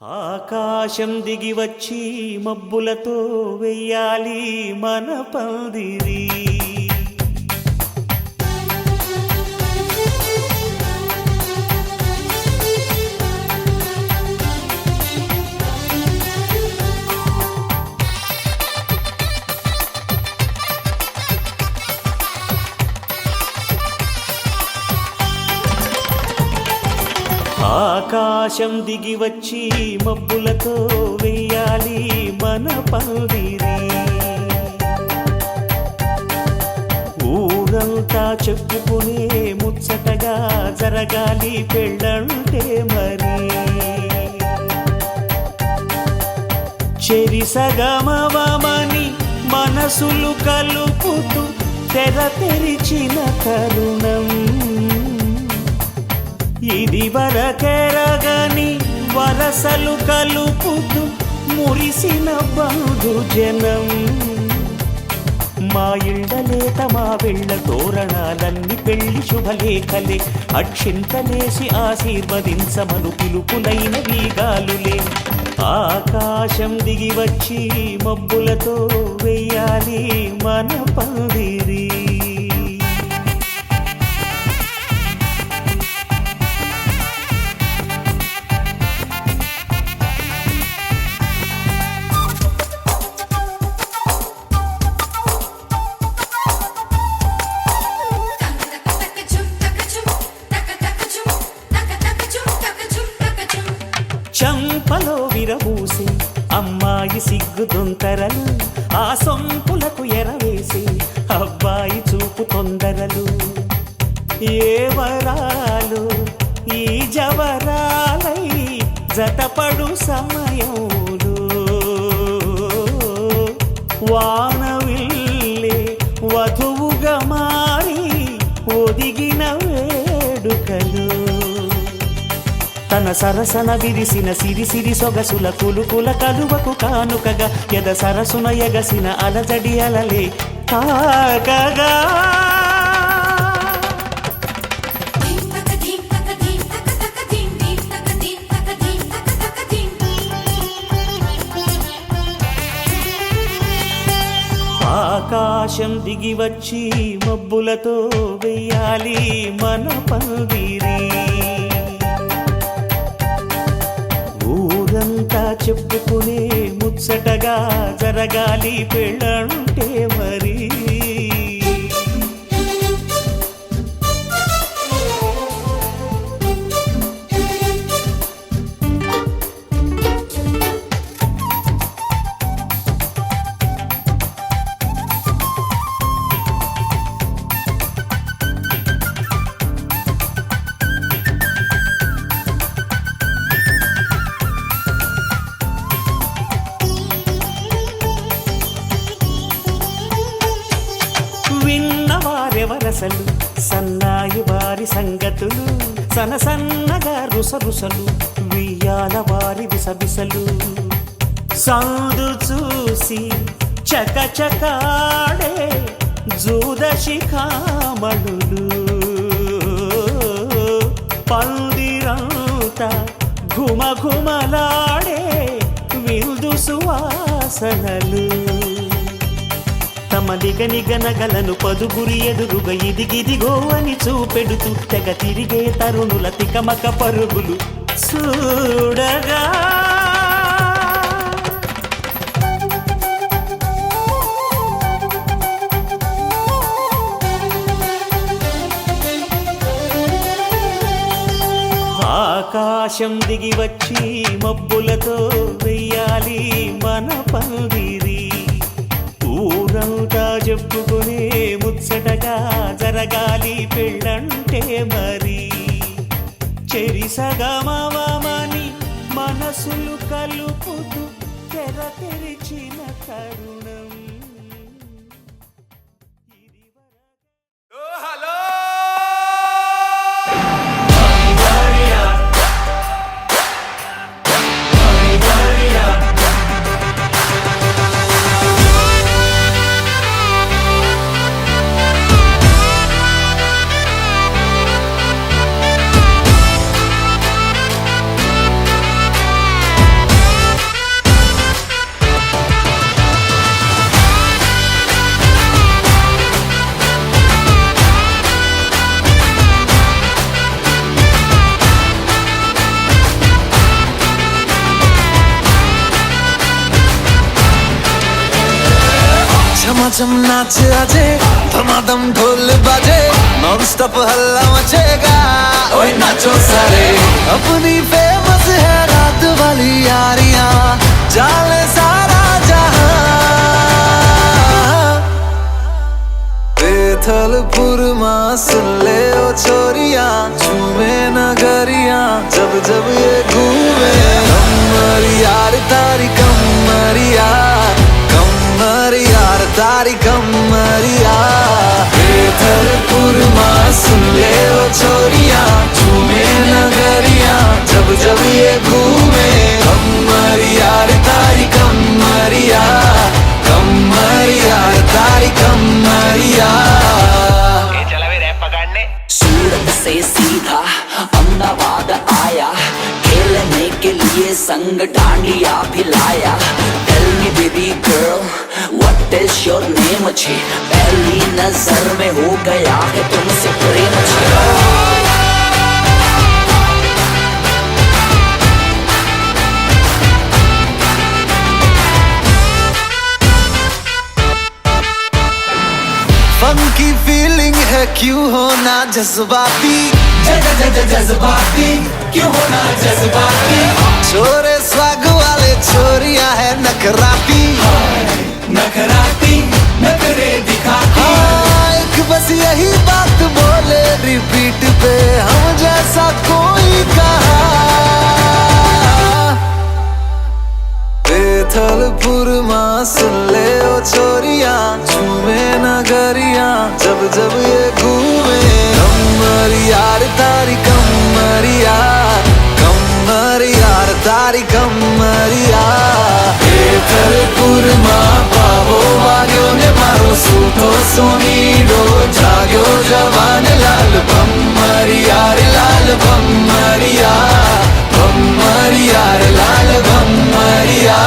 ఆకాశం దిగి వచ్చి మబ్బులతో వెయ్యాలి మన పందిరి. ఆకాశం దిగి వచ్చి మబ్బులతో వెయ్యాలి మన పందిరి. ఊరంతా చెప్పుకునే ముచ్చటగా జరగాలి పెళ్ళంటే మరి. చెరిసగమవమని మనసులు కలుపుతూ తెర తెరిచిన తరుణం ఇది వరకెరగని వరసలు కలుపుతూ మురిసిన బంధుజనం. మా ఇళ్ళలేత మా వెళ్ళ తోరణాలన్నీ పెళ్లి శుభలేఖలే. అక్షింతలేసి ఆశీర్వదించమను పిలుపులైన వీగాలులే. ఆకాశం దిగి వచ్చి మబ్బులతో వెయ్యాలి మన పందిరి. చంపలో విరబూసి అమ్మాయి సిగ్గు దొంతరలు, ఆ సొంపులకు ఎరవేసి అబ్బాయి చూపు తొందరలు. ఏ వరాలు ఈ జవరాలై జతపడు సమయంలో వానవిల్లే వధువుగా మారి ఒదిగిన వేడుకలు. తన సరసన విరిసిన సిరిసిరి సొగసుల కులుకుల కలువకు కానుకగా ఎద సరసున ఎగసిన అలజడి అలలే తాకగా. ఆకాశం దిగి వచ్చి మబ్బులతో వెయ్యాలి మన పందిరి. ఊరంతా చెప్పుకునే ముచ్చటగా జరగాలి పెళ్ళంటే మరి. విన్నవారెవరసలు సన్నాయి వారి సంగతులు, సనసన్నగా రుసరుసలు వియ్యాల వారి విసబిసలు. సందు చూసి చకచకాడే జూదశిఖామణులు, పందిరంతా ఘుమఘుమలాడే విందు సువాసనలు. తమ నిగనిగనగలను పదుగురి ఎదురుగా ఇదిగిదిగో అని చూపెడుతూ తెగ తిరిగే తరుణుల తికమక పరుగులు చూడగా. ఆకాశం దిగి వచ్చి మబ్బులతో వెయ్యాలి మన పందిరి. ఊరంతా చెప్పుకునే ముచ్చటగా జరగాలి పెళ్ళంటే మరి. చెరిసగమవమని మనసులు కలుపుతూ తెర తెరిచిన తరుణం. छमछम नाच आजे, धमाधम ढोल बाजे, नॉन स्टॉप हल्ला मचेगा। ओए नाचो सारे, अपनी फेमस है रात वाली यारियां, जाले सारा जहां। बेथलपुर मां सुन ले ओ छोरियां, झूमे नगरियां जब जब ये घूमे। कमर यार तारी कमरिया, कमर यार तारी कमरिया। बेथलपुर मां सुन ले ओ छोरियां, झूमे नगरियां जब जब ये घूमे। कमर यार तारी कमरिया, कमर यार तारी कमरिया। सूरत से सीधा अहमदाबाद आया, खेलने के लिए संग डांडिया भी लाया। Tell me baby girl, what is your name? मुझे पहली नजर में हो गया है तुमसे प्रेम। फंकी फीलिंग है क्यों होना जज्बाती, जज्बाती क्यों होना जज्बाती। छोरे स्वाग वाले छोरियां है नखराती, नखराती नखरे दिखाती। एक बस यही बात बोले रिपीट पे, हम जैसा कोई कहा। बेथलपुर मां सुन ले ओ छोरियां, झूमे नगरियां जब जब ये घूमे। कमर यार तारी कमरिया, कमर यार तारी कमरिया। बेथलपुर मां पावो वाग्यो ने मारो सूतो सोनीडो, जाग्यो जवान लाल भम्मरिया रे लाल भम्मरिया, भम्मरिया रे लाल भम्मरिया।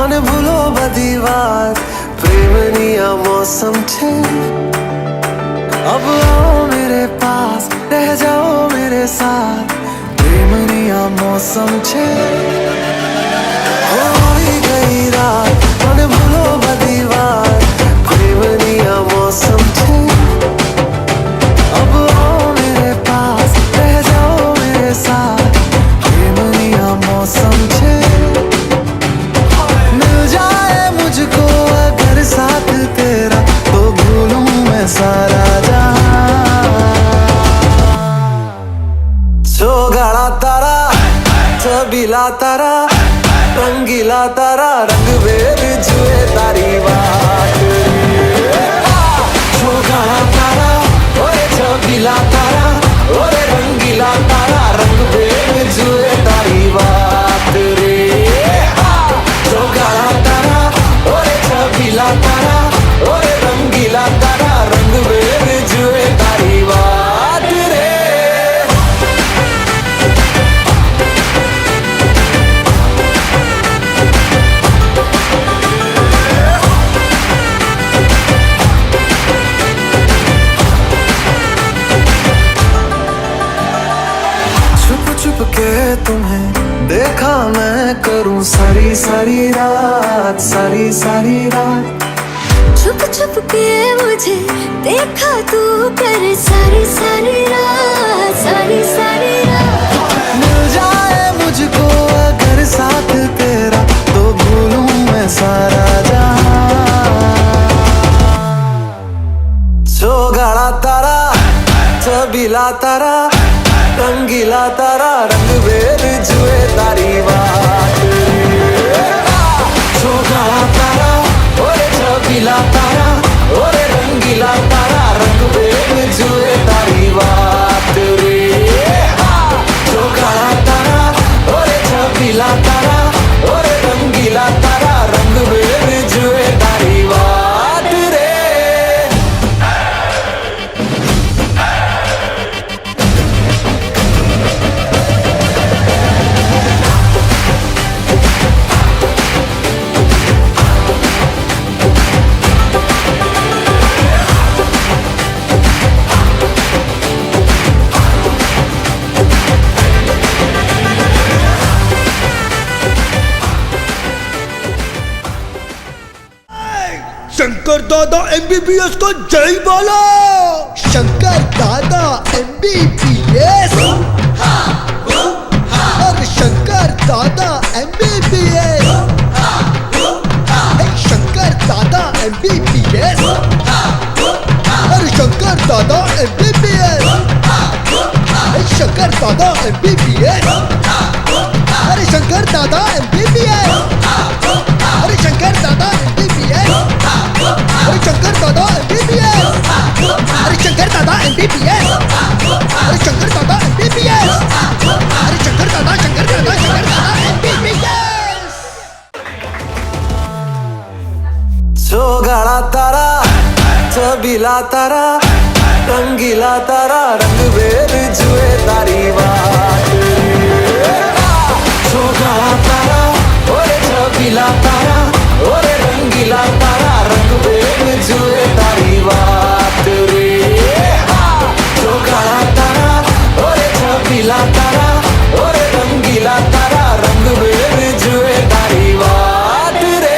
અને ભૂલો બધી વાત, પ્રેમની આ મૌસમ છે। अब आओ मेरे पास, रह जाओ मेरे साथ, प्रेमनी आ मौसम छे। होई गई रात અને ભૂલો બધી વાત, प्रेमनी आ मौसम छे। अब आओ मेरे पास, रह जाओ मेरे साथ, प्रेमनी आ मौसम छे। मुझको अगर साथ तेरा, तो भूलूं मैं सारा जहां। सोगाड़ा तारा, छबीला तारा, रंगीला तारा, रंग बेर जुए तारी बात। सोगाड़ा तारा, ओए छबीला तारा, ओए रंगीला तारा, रंग बेर जुए तारी बात रे। सोगाड़ा तारा, ओए छबीला तारा, ओए रंगीला तारा, रंग बेर जुए तारी बात रे। छुप छुप के तुम्हें देखा मैं करूं सारी सारी रात, सारी सारी रात। छुप छुप के मुझे देखा तू कर सारी सारी रात, सारी सारी रात। मिल जाए मुझको अगर साथ तेरा, तो भूलूं मैं सारा जहां। सोगाड़ा तारा, छबीला तारा, रंगीला तारा, रंग बेर जुए तारी बात। छबीला तारा ओरे रंगीला तारा रंग बेर जुए तारी बात रे जो काला तारा ओरे छबीला तारा ओरे रंगीला तारा रंग बेर जुए तारी बात रे शंकर दादा एमबीबीएस को जय बोलो। शंकर दादा एमबीबीएस और शंकर दादा एमबीबीएस, शंकर दादा एमबीबीएस और शंकर दादा एमबीबीएस, शंकर दादा एमबीबीएस, अरे शंकर दादा एमबीबीएस, अरे शंकर दादा एमबीबीएस, अरे शंकर दादा एमबीबीएस, अरे शंकर दादा एमबीबीएस, अरे शंकर दादा एमबीबीएस, अरे शंकर दादा एमबीबीएस। जो गाड़ा तारा छबीला तारा रंगीला तारा रंग बेर जुए तारी बात जो गाड़ा तारा ओरे छबीला तारा ओरे रंगीला तारा रंग बेर जुए तारी बात रे जो गाड़ा तारा ओरे छबीला तारा ओरे रंगीला तारा रंग बेर जुए तारी बात रे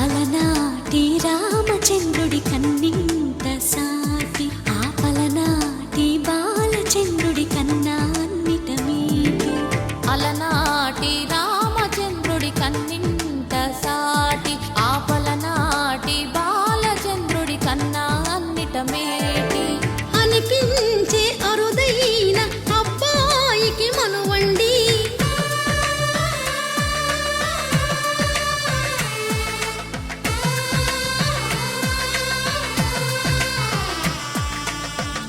అలనాటి రామచంద్రుడి కన్నింత సాటి ఆపలనాటి బాలచంద్రుడి కన్నా అన్నిట మీటి. అలనాటి రామచంద్రుడి కన్నింత సాటి ఆపలనాటి బాలచంద్రుడి కన్నా అన్నిట మేటి. అనిపించే అరుదైన అబ్బాయికి మనువండి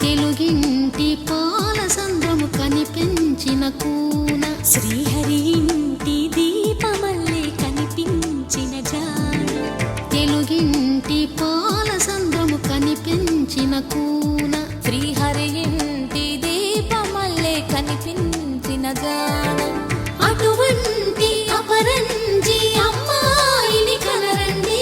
తెలుగింటి పాల సంద్రము కనిపించిన కూన శ్రీహరి ఇంటి దీపమల్లే కనిపించిన జాన. తెలుగింటి పాల సంద్రము కనిపించిన కూన శ్రీహరి ఇంటి దీపమల్లే కనిపించిన జాన. అటువంటి అపరంజి అమ్మాయిని కనరండి.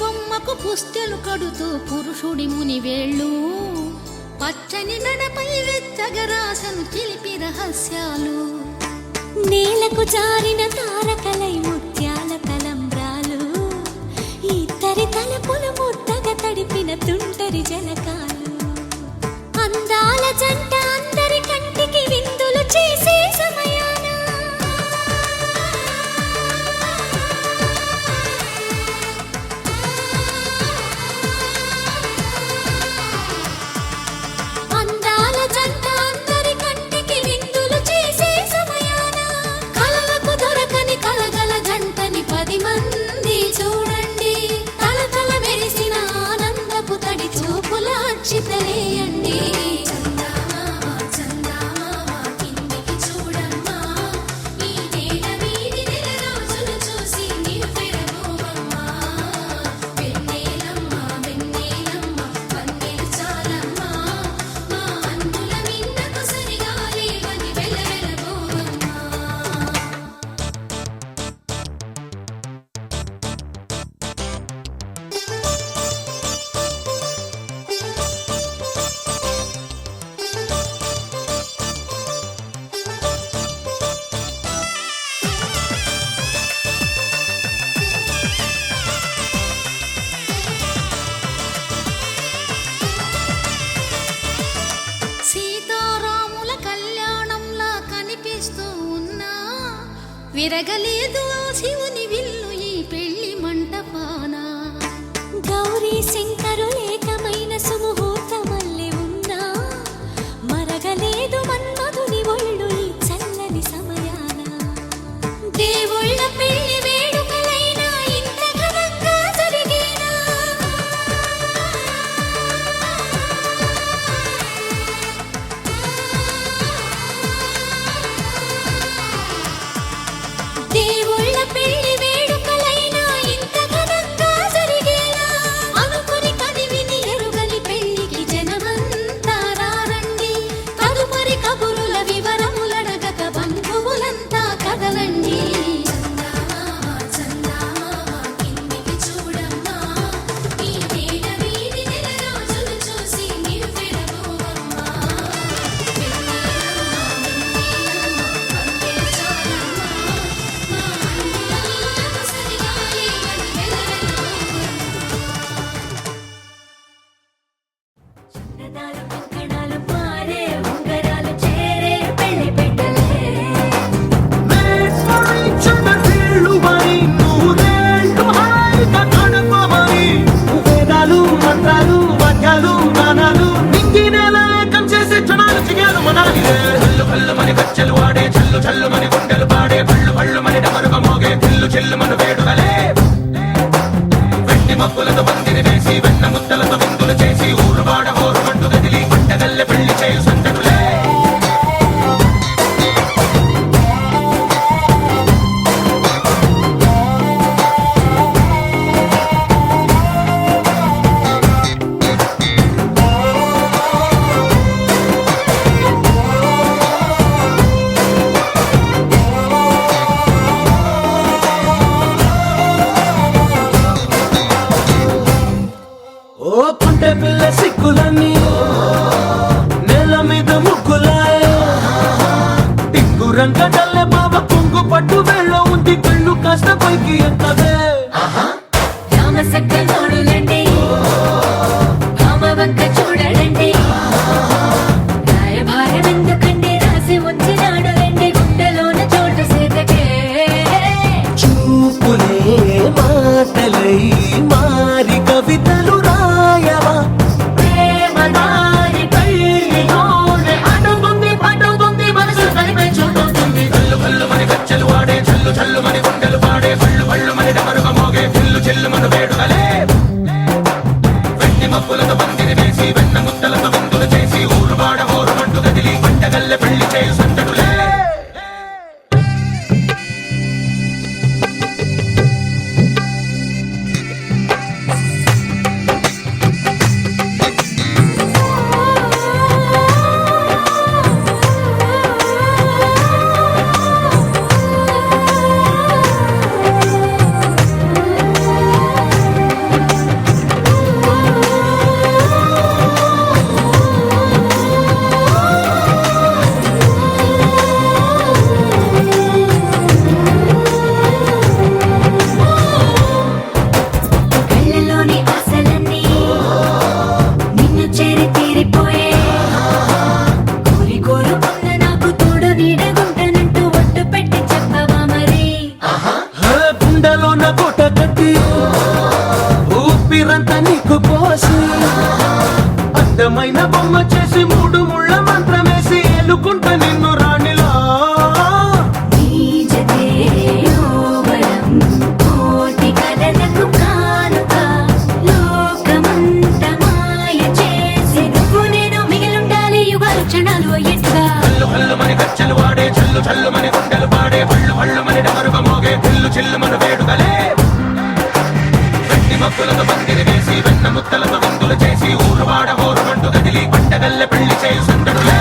బొమ్మకు పుస్తెలు కడుతూ పురుషుడి ముని వేళ్ళు పచ్చని నడపై వెచ్చగరాసను చిలిపి రహస్యాలు నేలకు జారిన తారకలై ముత్యాల తలంబ్రాలు ఇద్దరి తలపుల ముద్దగా తడిపిన తుంటరి జలకాలు అందాల జంట అందరి కంటికి విందులు చేసే సమయాన అందాల జంట అందరి కంటికి విందులు చేసే సమయాన కలలకు దొరకని కలగల జంటని 10 మంది చూడండి తలతల మెరిసిన ఆనందపు తడి చూపుల అక్షితలేయండి సీతారాముల కళ్యాణంలా కనిపిస్తూ ఉన్నా విరగలేదు ఆ శివుని విల్లు ఈ పెళ్లి మంటపాన గౌరీ శంకరు ఏకమైన సుముహూర్తమల్లె ఉన్నా మరగలేదు మన్మధుని ఒళ్ళు ఈ చల్లని సమయాన దేవుళ్ళ పెళ్లి వేడుకలైనా ఇంత ఘనంగా జరిగేనా దేవుళ్ళ పెళ్లి వేడుకలైనా ఇంత ఘనంగా జరిగేలా అనుకుని కదివిని ఎరుగని పెళ్లికి జనమంతా రారండి తదుపరి కబురుల వివరములడగక బంధువులంతా కదలండి కిందికి చూడమ్మా ఈ వేళ వీధి నెల రోజులు చూసి నీవు విరబోవమ్మా చందనాలు కంకణాలు పారే ఉంగరాలు చేరే పెళ్లి పెట్టలే వేదాలు మంత్రాలు వాక్యాలు గానాలు నింగినేల ఏకం చేసే క్షణాలు చిగాలు మనాలి హల్లు హల్లు మని కచ్చెలు ఆడే చల్లు చల్లు మని గుండెలు పాడే పళ్ళు పళ్ళు మని డమరుగ మోగే చిల్లు చిల్లు మను వేడుకలే వెండి మబ్బులతో పందిరి వేసి వెన్న ముద్దలతో విందులు చేసి ఊరు వాడ ఊరు మంటు గదిలి పంటగల్లె పెళ్లి చేయు సందడులే ఓ పుంటె పిల్ల సిక్కులని నేల మీద ముగ్గులాయ టింగు రంగడల్లె బావ కుంగు పట్టు వెళ్ళ ఉంది కళ్ళు కాస్త పైకి ఎత్తదే రామ సక్క నోడులండి భామ వంక చూడడండి రాయభారం ఎందుకండి రాసి ఉంచినాడు రండి గుండెలోన చోటు సీతకే చూపులే మాటలై మారి కవితలు రాయవా ప్రేమదారి పెళ్లిలోనే పడుతుంది మనసు కలిపే చూడుతుంది కళ్ళు కళ్ళు మని కచ్చెలు ఆడే చల్లు చల్లు మని గుండెలు పాడే పళ్ళు పళ్ళు మని డమరుగ పగల్లె పెళ్లి చేయి సందడులే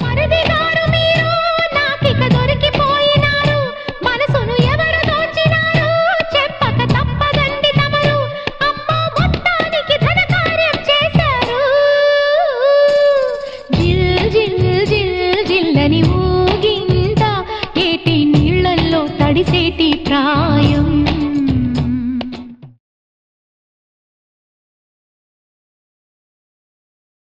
మరదిగారు మీరు నాకిక దొరికిపోయినారు మనసును ఎవరు దోచినారు చెప్పక తప్పదండి తమరు అమ్మ మొత్తానికి ధనకార్యం చేశారు జిల్ జిల్ జిల్ జిల్లని